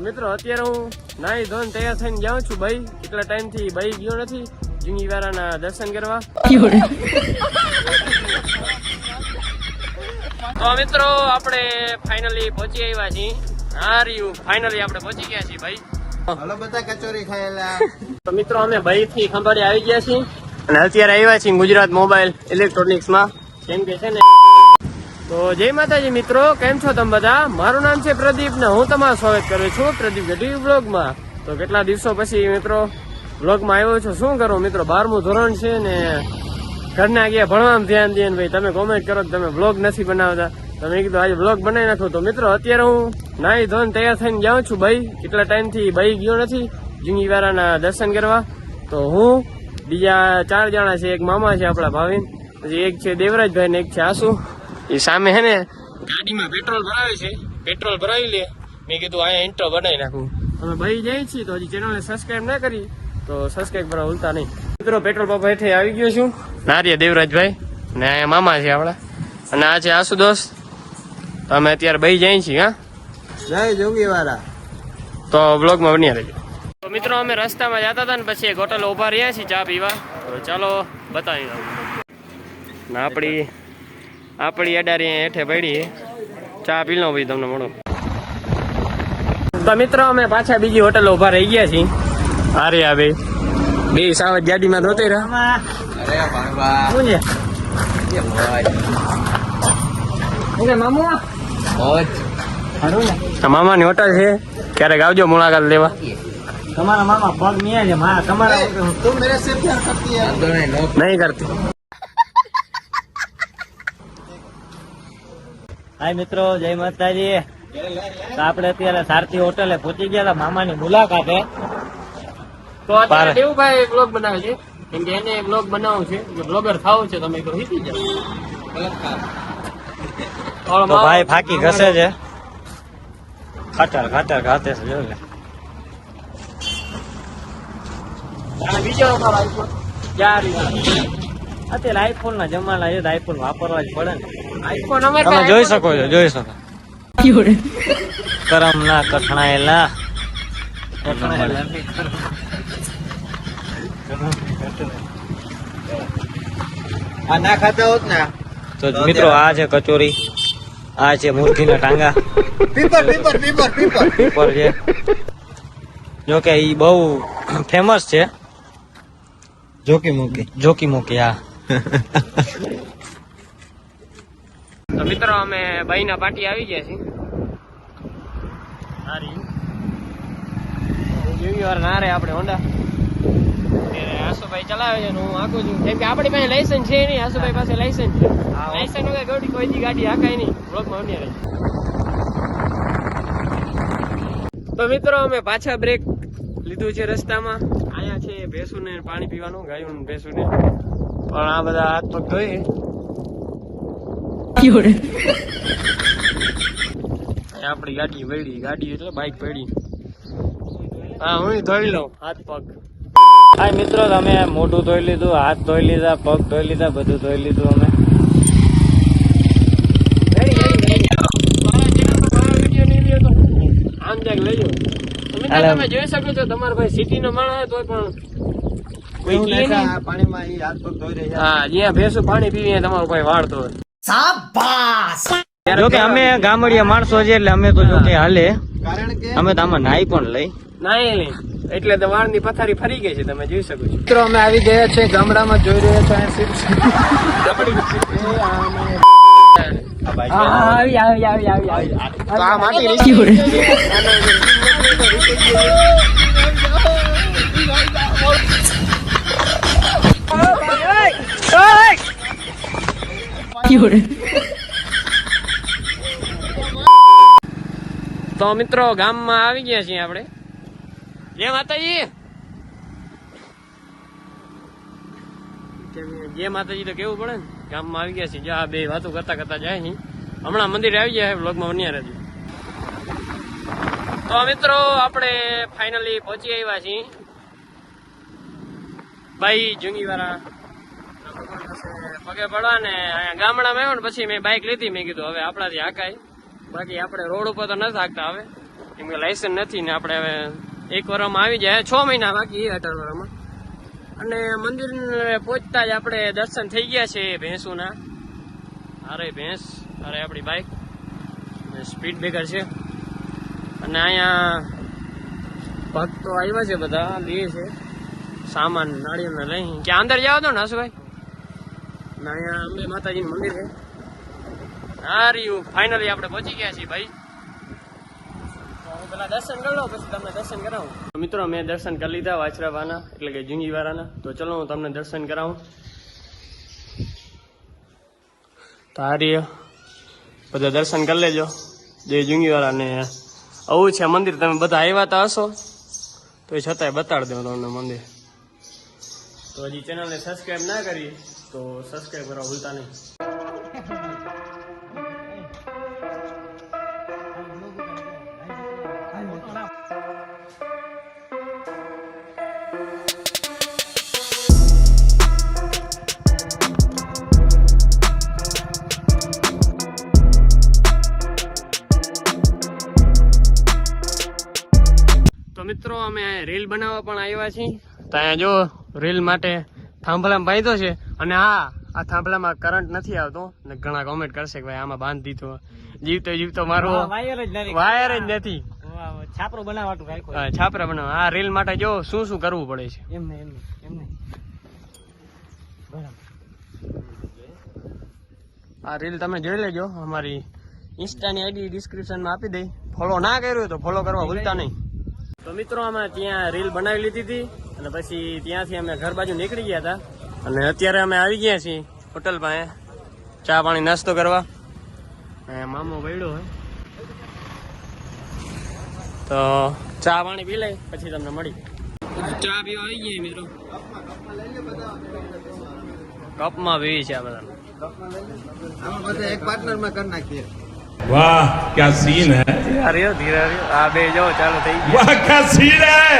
મિત્રો અત્યારે હું નાઈ ધોઈને તૈયાર થઈને જાઉં છું ભાઈ. કેટલા ટાઈમ થી ભાઈ ગયો નથી જુંગીવાળાના દર્શન કરવા. તો મિત્રો આપણે ફાઇનલી પહોંચી આવ્યા છીએ. ફાઇનલી આપણે પહોંચી ગયા છીએ ભાઈ. હલો બધા કચોરી ખાયેલા. તો મિત્રો અમે ભાઈ થી ખંભાળી આવી ગયા છીએ અને અત્યારે આવ્યા છીએ ગુજરાત મોબાઈલ ઇલેક્ટ્રોનિક્સ માં. કેમ કે છે ને તો જય માતાજી મિત્રો, કેમ છો તમે બધા? મારું નામ છે પ્રદીપ ને હું તમારું સ્વાગત કરું છું પ્રદીપ ગઢવી બ્લોગમાં. તો કેટલા દિવસો પછી મિત્રો બ્લોગમાં આવ્યો છું. શું કરું મિત્રો, 12મું ધોરણ છે ને ઘરના ગયા ભણવામાં ધ્યાન દે. ભાઈ તમે કોમેન્ટ કરો કે તમે બ્લોગ નથી બનાવતા, તમે કીધું આજે બ્લોગ બનાવી નાખો. તો મિત્રો અત્યારે હું નાઈ ધોઈને તૈયાર થઈને જાઉં છું ભાઈ. કેટલા ટાઈમથી ભાઈ ગયો નથી જુંગીવાળાના દર્શન કરવા. તો હું બીજા 4 જણા છે. એક મામા છે આપણા ભાવિન, પછી એક છે દેવરાજભાઈ ને એક છે આસુ. એ સામે હે ને ગાડીમાં પેટ્રોલ ભરાવે છે, પેટ્રોલ ભરાવી લે. મેં કીધું અહીંયા ઇન્ટ્રો બનાવી નાખું. અમે ભાઈ જઈએ છીએ તો હજી ચેનલને સબસ્ક્રાઈબ ના કરી તો સબસ્ક્રાઈબ કરવા ભૂલતા નહીં. મિત્રો પેટ્રોલ પંપ હેઠે આવી ગયો છું. નારિયા દેવરાજભાઈ ને અહીંયા મામા છે આપણા અને આ છે આસુ દોસ્ત. તો અમે અત્યારે ભાઈ જઈએ છીએ. હા જય જોગીવાળા. તો બ્લોગમાં બન્યા રહેજો. તો મિત્રો અમે રસ્તામાં જતા હતા ને પછી એક હોટલ ઉભા રહ્યા છીએ ચા પીવા. તો ચાલો બતાવી દઉં. આપણી અડારી હેઠે પડી ચા પી લો ભાઈ તમને મળો. તો મિત્રો અમે પાછા બીજી હોટલ ઉભા રહી ગયા છીએ. અરે આ ભાઈ બે સાવજ ગાડીમાં ધોતે રહ્યા. મામાની હોટલ છે, ક્યારેક આવજો મુલાકાત લેવા. તમારા મામા પગ મિયા છે મારા. તમારા તું મેરે સે પ્યાર કરતી હે? નહીં કરતી. હાય મિત્રો, જય માતાજી. તો આપણે અત્યારે સારથી હોટલે પહોંચી ગયા હતા મામાની મુલાકાતે. તો અત્યારે દેવુભાઈ બ્લોગ બનાવે છે, કેમ કે એને બ્લોગ બનાવવું છે, બ્લોગર થવું છે. તમે તો શીખી જાઓ. તો ભાઈ ફાકી ઘસે છે. ખાતર ખાતે છે જો લે. બીજો અત્યારે આઈફોન ના જમાના છે, આઈફોન વાપરવા જ પડે ને. આઈફોન અમે તમે જોઈ શકો છો. કરમ ના કઠણાયેલા. ના ખાતા હોત ને. તો મિત્રો આ છે કચોરી, આ છે મુરઘીના ટાંગા. પીપર છે જો કે ઈ બહુ ફેમસ છે. જોકી મૂકી હા. તો મિત્રો અમે ભાઈના પાર્ટી આવી ગયા છીએ. ના રે આપણે હોન્ડા આસુભાઈ ચલાવે છે હું આખું છું. કેમ કે આપણી પાસે લાયસન્સ છે નહીં, આસુભાઈ પાસે લાયસન્સ છે. લાયસન્સ વગર કોઈ ગાડી હાકાય નહીં. બ્લોકમાં બન્યા રહે. તો મિત્રો અમે પાછા બ્રેક લીધું છે રસ્તામાં. અહીંયા છે ભેંસુને પાણી પીવાનું, ગાયું ભેંસુને. પણ આ બધા હાથ પગ ધોઈ આપડી ગાડી વળી. ગાડી એટલે બાઈક પડી. હા હું ધોઈ લઉં હાથ પગ. હા મિત્રો, તમે મોઢું ધોઈ લીધું, હાથ ધોઈ લીધા, પગ ધોઈ લીધા, બધું ધોઈ લીધું અમે. આમ જાગ લઈ જાઓ. તમે જોઈ શકો છો તમારા ભાઈ સિટી નો માણસ તો પણ પાણીમાં હાથ પગ ધોઈ રહ્યા. હા જ્યાં ભેંસું પાણી પીવી તમારો ભાઈ વાળતો હોય. જો કે અમે ગામડિયા માણસો છે એટલે અમે તો જો કે હાલે, અમે તો આમાં નાઈ પણ લઈ નાઈ એટલે તો વાળ ની પથારી ફરી ગઈ છે. તમે જોઈ શકો છો. મિત્રો અમે આવી ગયા છે ગામડામાં, જોઈ રહ્યા છો તો મિત્રો ગામમાં આવી ગયા છીએ આપણે. જય માતાજી. જય માતાજી તો કેવું પડે ને. ગામમાં આવી ગયા છીએ. જો આ બે વાતો કરતા જાય છે. હમણાં મંદિર આવી ગયા છે. બ્લોગમાં બન્યા રહેજો. તો મિત્રો આપણે ફાઇનલી પહોંચી આવ્યા છીએ ભાઈ જુંગીવાળા. પગે પડવા ને ગામડામાં આવ્યો ને પછી મેં બાઇક લીધી. મેં કીધું હવે આપણાથી હાકાય, બાકી આપણે રોડ ઉપર તો નથી હાકતા. હવે કેમ કે લાયસન્સ નથી ને આપણે હવે 1 વર્ષમાં આવી જાય, 6 મહિના બાકી 18 વર્ષમાં. અને મંદિર પહોંચતા જ આપણે દર્શન થઈ ગયા છે ભેંસોના. અરે ભેંસ, અરે આપણી બાઇક, સ્પીડ બ્રેકર છે. અને અહીંયા ભક્તો આવ્યા છે, બધા લે છે સામાન નાળિયેરને લઈ. ક્યાં અંદર જાવ તો ને હસભાઈ? ને અહીંયા અંબે માતાજીનું મંદિર છે. હા રહ્યું, ફાઇનલી આપણે પહોંચી ગયા છીએ ભાઈ. પેલા દર્શન કરી લો, પછી તમને દર્શન કરાવું. મિત્રો મેં દર્શન કરી લીધા વાછરાવાના, એટલે કે જુંગીવાળાના. તો ચલો હું તમને દર્શન કરાવું. તો આ રહ્યા બધા દર્શન કરી લેજો. જે જુંગીવાળાને આવું છે મંદિર. તમે બધા આવ્યા તા હશો તો એ છતાંય બતાડી દઉં તમને મંદિર. તો હજી ચેનલને સબસ્ક્રાઈબ ના કરી તો સબસ્ક્રાઈબ કરવા ભૂલતા નહીં. તો મિત્રો અમે રીલ બનાવવા પણ આવ્યા છીએ. તો અહીંયા જો રીલ માટે થાંભલામાં બાંધ્યો છે. અને આ થાંભલામાં કરંટ નથી આવતો. ને ઘણા કોમેન્ટ કરશે કે ભાઈ આમાં બાંધી દીધો, જીવતો જીવતો મારો વાયર જ નથી. છાપરો બનાવવાનું રાખ્યો. હા, છાપરા બનાવવા. આ રીલ માટે જો શું શું કરવું પડે છે. એમને આ રીલ તમે જોઈ લેજો. અમારી ઇન્સ્ટાની આઈડી ડિસ્ક્રિપ્શનમાં આપી દઈ. ફોલો ના કર્યું તો ફોલો કરવા ભૂલતા નહીં. તો મિત્રો અમે ત્યાં રીલ બનાવી લીધી હતી અને પછી ત્યાંથી અમે ઘર બાજુ નીકળી ગયા હતા. અને અત્યારે અમે આવી ગયા છીએ હોટલ પાસે ચા પાણી નાસ્તો કરવા. મામો વળ્યો હોય તો ચા પાણી પી લઈ, પછી તમને મળી. ચા પીવા આવી ગયા મિત્રો. કપમાં પીવી છે આ બધા. એક પાર્ટનરમાં કરી નાખીએ. वाह क्या सीन है, ધીરે ધીરે આ બે જો ચાલુ થઈ ગયા. वाह क्या सीन है.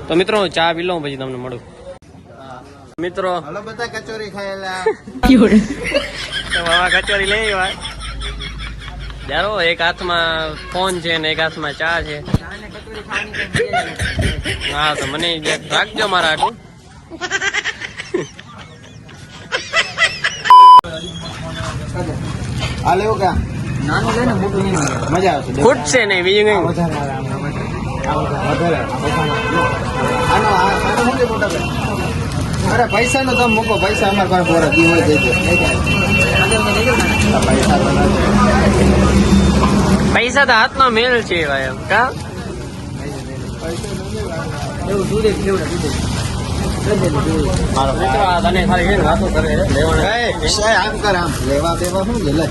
તો મિત્રો ચા પી લઉં પછી તમને મળું. મિત્રો હાલો બધા કચોરી ખાયેલા. તો મામા કચોરી લઈ આવ્યા. જારો એક હાથમાં ફોન છે ને એક હાથમાં ચા છે. હા તો મને રાખજો મારા આટલું. આ લેવું કે નાનું લે ને મોટું નહીં, મજા આવશે. ખૂટશે નહીં બીજું કઈ. અરે પૈસા નો તમે મૂકો, પૈસા અમારા પાસે બોરા દી હોય દેજો. પૈસા તો હાથમાં મેલ છે ભાઈ. એમ કા એવું દૂધ મિત્રો આ તને ખાલી છે ને વાતો કરે લેવાના. આમ કર, આમ લેવા દેવા શું લે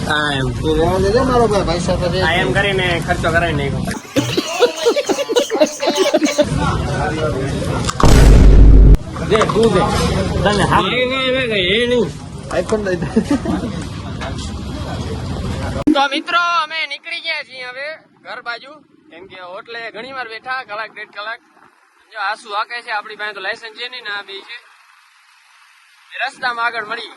હા એમ તું લેવા દેજે મારો ભાઈ, પૈસા તો આ એમ કરીને ખર્ચો કરાવી નાખ્યો. દે તું દે તને હા એ નહીં. આઈફોન દઈ દે. તો મિત્રો અમે નીકળી ગયા છીએ હવે ઘર બાજુ. કેમ કે હોટલે ઘણી વાર બેઠા, કલાક 1.5 કલાક. જો આસુ હાકે છે. આપણી પાસે તો લાયસન્સ છે નહીં ને આ બે છે. રસ્તામાં આગળ મળી.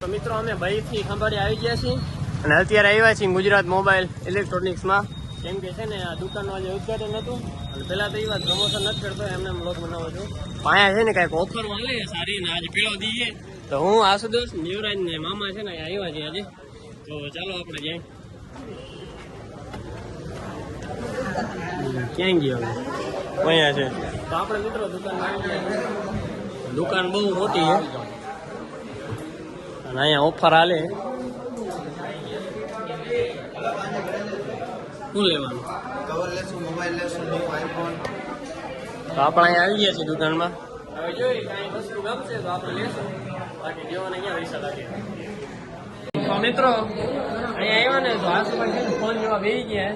તો મિત્રો અમે ભાઈથી ખંભાળિયા આવી ગયા છીએ અને અત્યારે આવ્યા છીએ ગુજરાત મોબાઈલ ઇલેક્ટ્રોનિક્સમાં. કેમ કે છે ને આ દુકાનનું આજે ઉદઘાટન હતું અને પેલા તો એ વાત પ્રમોશન નથી કરતો, એમને બ્લોગ બનાવો છું. અહીંયા છે ને કાંઈક ઓફર મળે સારી ને આજે પેલો દઈએ. તો હું આશુદોષ, યુવરાજ ને મામા છે ને આવ્યા છીએ આજે. તો ચાલો આપણે જઈએ. ક્યાં ગયો અહીંયા છે. તો આપણે મિત્રો દુકાનમાં આવી ગયા. દુકાન બહુ મોટી છે અને અહીંયા ઓફર હાલે. શું લેવાનું? કવર લેશું, મોબાઈલ લેશું, આઈફોન. તો આપણે અહીંયા આવી ગયા છીએ દુકાનમાં. હવે જોઈએ કાંઈ વસ્તુ ગમશે તો આપણે લેશું, બાકી જેવાને ક્યાં પૈસા લાગે. તો મિત્રો અહીંયા આવ્યા ને તો આસુભાઈ ફોન જેવા બેસી ગયા.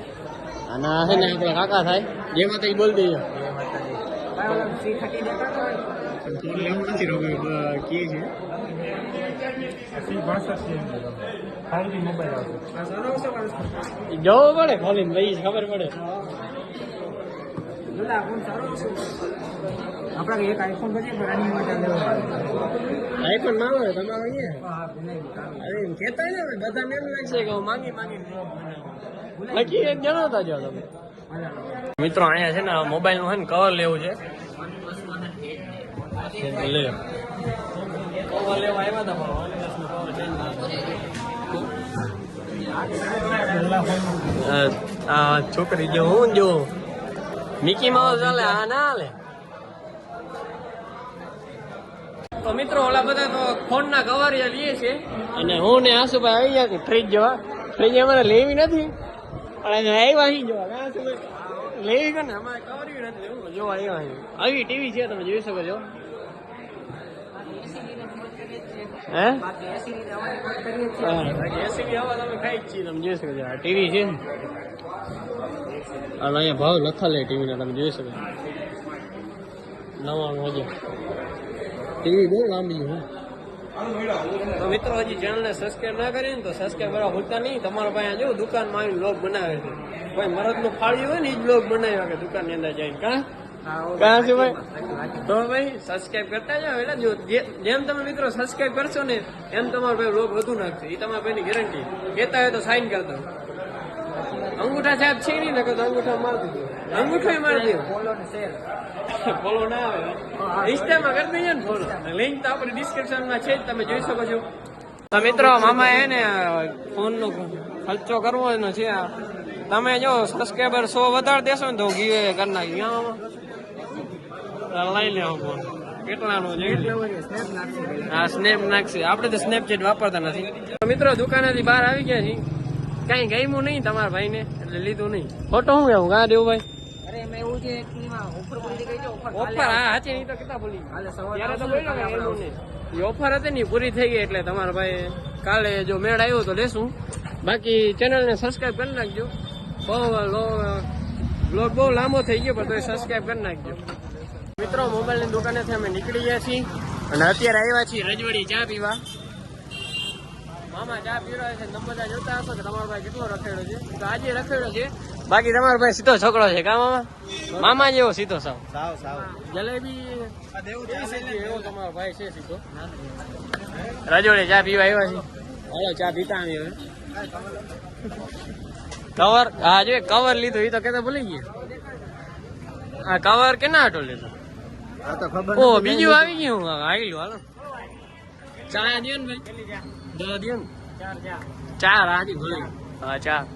અને છે ને આપણે કાકા થાય જેમાં તો બોલ દઈએ. જવું પડે ખોલીને ભાઈ, ખબર પડે. આપડા એક આઈફોન પછી રનિંગ માટે આઈફોન માંગો તમારે અહીંયા અરે કેતા ને બધા એમ લાગશે કે માંગી નક્કી એક જણાવતા જાઓ તમે. મિત્રો અહીંયા છે ને મોબાઈલ નું છે ને કવર લેવું છે. લે કવર લેવા આવ્યા હતા પણ OnePlus નું કવર ચેન્જ આ છોકરી જો હું જો મિકી માઉસ ચાલે આ ના હાલે. તો મિત્રો ઓલા બધા તો ફોન ના કવર લઈએ છે અને હું ને આશુભાઈ આવી ગયા ફ્રીજ જોવા. ફ્રીજ અમારે લેવી નથી પણ આવ્યા અહીં જોવા લેવી કે ને અમારે કવર નથી લેવું જોવા આવ્યા અહીં. આવી ટીવી છે તમે જોઈ શકો છો. હે એસી ની હવા તમે ખાઈ જ છીએ તમે જોઈ શકો છો. આ ટીવી છે અને અહીંયા ભાવ લખેલા ટીવી ના તમે જોઈ શકો 99,000. ટીવી બહુ લાંબી છે. તો મિત્રો હજી ચેનલને સબસ્ક્રાઈબ ના કરી ને તો સબસ્ક્રાઈબ કરવા ભૂલતા નહીં. તમારા પાસે જો દુકાનમાં આવીને બ્લોગ બનાવે છે કોઈ મરદનું ફાળ્યું હોય ને એ જ બ્લોગ બનાવ્યા કે દુકાનની અંદર જઈને કાં છે ભાઈ. તો ભાઈ સબસ્ક્રાઈબ કરતા જાઓ એટલે જો જેમ તમે મિત્રો સબસ્ક્રાઈબ કરશો ને એમ તમારો ભાઈ બ્લોગ વધુ નાખશે. એ તમારા ભાઈની ગેરંટી. કહેતા હોય તો સાઈન કરી દો. અંગૂઠા સાહેબ છે નહીં ને તો અંગૂઠા મારી દીધો. અંગૂઠો મારી દો. ફોલો ના આવે ઇન્સ્ટામાં કરી દઈએ ને ફોલો. લિંક તો આપણે ડિસ્ક્રિપ્શનમાં છે જ તમે જોઈ શકો છો. તો મિત્રો મામા એ ને ફોનનો ખર્ચો કરવો એનો છે. તમે જો સબસ્ક્રાઈબર 100 વધારે દેશો ને તો ગીવે કરી નાખી લઈ લેવો ફોન. કેટલાનો છે હા સ્નેપ નાખશે. આપણે તો સ્નેપચેટ વાપરતા નથી. મિત્રો દુકાનેથી બહાર આવી ગયા છીએ. કઈ ગમ્યું નહીં તમારા ભાઈ ને એટલે લીધું નહીં. ફોટો શું એવું કા દેવું ભાઈ ઓફર હા હાચી નહીં તો કેટલા બોલી ત્યારે તો બોલ્યો કે એનું નહીં ઓફર હતી ને પૂરી થઈ ગઈ એટલે તમારા ભાઈ કાલે જો મેળ આવ્યો તો લેશું. બાકી ચેનલને સબસ્ક્રાઈબ કરી નાખજો. બ્લોગ બહુ લાંબો થઈ ગયો પણ તો સબસ્ક્રાઈબ કરી નાખજો. મિત્રો મોબાઈલની દુકાનેથી અમે નીકળી ગયા છીએ અને અત્યારે આવ્યા છીએ રજવાડી ચા પીવા. મામા ચા પીવડાવે છે તમે બધા જોતા હશો કે તમારો ભાઈ કેટલો રખેડો છે. તો આજે રખેડો છે. બાકી તમારો ભાઈ સીધો છોકરો છે કા મામા. મામા જેવો સીધો સાવ જલેબી એવો તમારો ભાઈ છે સીધો. રજોડે ચા પીવા આવ્યા છે. હાલો ચા પીતા આવી હવે. કવર હા જો કવર લીધું એ તો કેતા ભૂલી ગયા. હા કવર કેના હાટો લીધો ઓ બીજું આવી ગયું આવેલું હાલો. ચા દો ને ભાઈ દો ને 4 હાજી ભૂલી હા 4.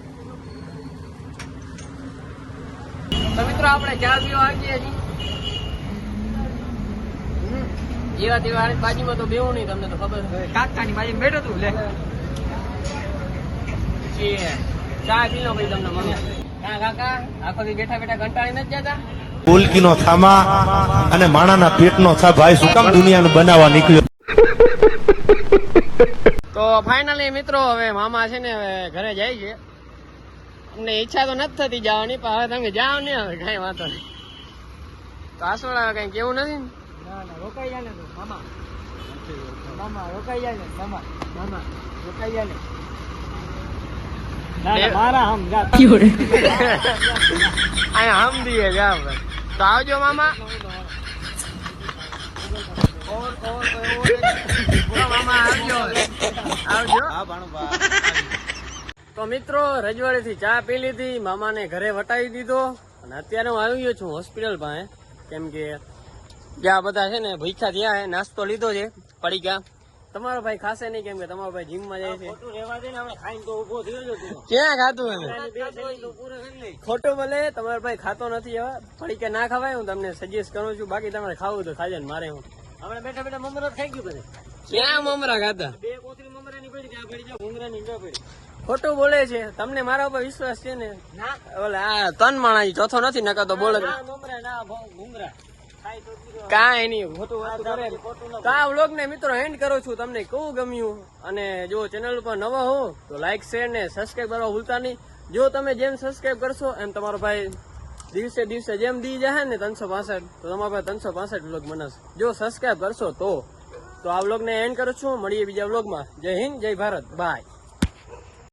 તો મિત્રો આપણે ચા પીવા આવી ગયા છીએ. જેવા તેવા બાજુમાં તો બેવું નહીં તમને તો ખબર કાકાની બાજુ બેઠો તું લે ચા પી લો ભાઈ તમને મને. હા કાકા આખો દી બેઠા બેઠા કંટાળી નથી જતા. ઉલકીનો થામા અને માણાના પેટનો થા ભાઈ શું કામ દુનિયાને બનાવવા નીકળ્યો. તો ફાઇનલી મિત્રો હવે મામા છે ને હવે ઘરે જાય છે. અમને ઈચ્છા તો નથી થતી જવાની પણ હવે તમે જાઓ ને હવે કઈ વાંધો નહીં. તો આસોડા કઈ કેવું નથી ને રોકાઈ જાય ને મામા મામા રોકાઈ જાય ને મામા મામા રોકાઈ જાય ને મારા હમ અહીંયા હમ દીએ જા તો આવજો મામા. મામા આવજો આવજો. તો મિત્રો રજવાડી થી ચા પી લીધી. મામાને ઘરે વટાવી દીધો અને અત્યારે હું આવી ગયો છું હોસ્પિટલ પાસે. કેમ કે જ્યાં બધા છે ને ભૂખ્યા થયા છે નાસ્તો લીધો છે પડીકા. તમારો ભાઈ ખાશે નહીં કેમ કે તમારો ભાઈ જીમ માં જાય છે. ક્યાં ખાતું એને ખોટું બોલે. તમારો ભાઈ ખાતો નથી હવે પડીકા ના ખવાય. હું તમને સજેસ્ટ કરું છું. બાકી તમારે ખાવું તો ખાજે મારે હું આપણે બેઠા બેઠા મમરા ખાઈ ગયું બધે. ક્યાં મમરા ખાતા 2 કોથળી મમરા ની પડી ત્યાં પડી જાવ ભૂંગરા ની ન પડી. ખોટું બોલે છે. તમને મારા ઉપર વિશ્વાસ છે ને ઓલે આ 3 માણા ચોથો નથી નકા તો બોલે મમરા ના ભૂંગરા કાંઈ નહીં ખોટું વાત કરે. તો આ વ્લોગ ને મિત્રો એન્ડ કરું છું. તમને કેવું ગમ્યું અને જો ચેનલ ઉપર નવા હો તો લાઈક શેર ને સબસ્ક્રાઈબ કરવા ભૂલતા નહીં. જો તમે જેમ સબસ્ક્રાઈબ કરશો એમ તમારો ભાઈ દિવસે દિવસે જેમ દી જાય ને 365 તો તમારા ભાઈ 365 વ્લોગ બનાવશે. જો સબસ્ક્રાઈબ કરશો તો આ વ્લોગ ને એન્ડ કરું છું. મળીએ બીજા વ્લોગમાં. જય હિન્દ જય ભારત બાય.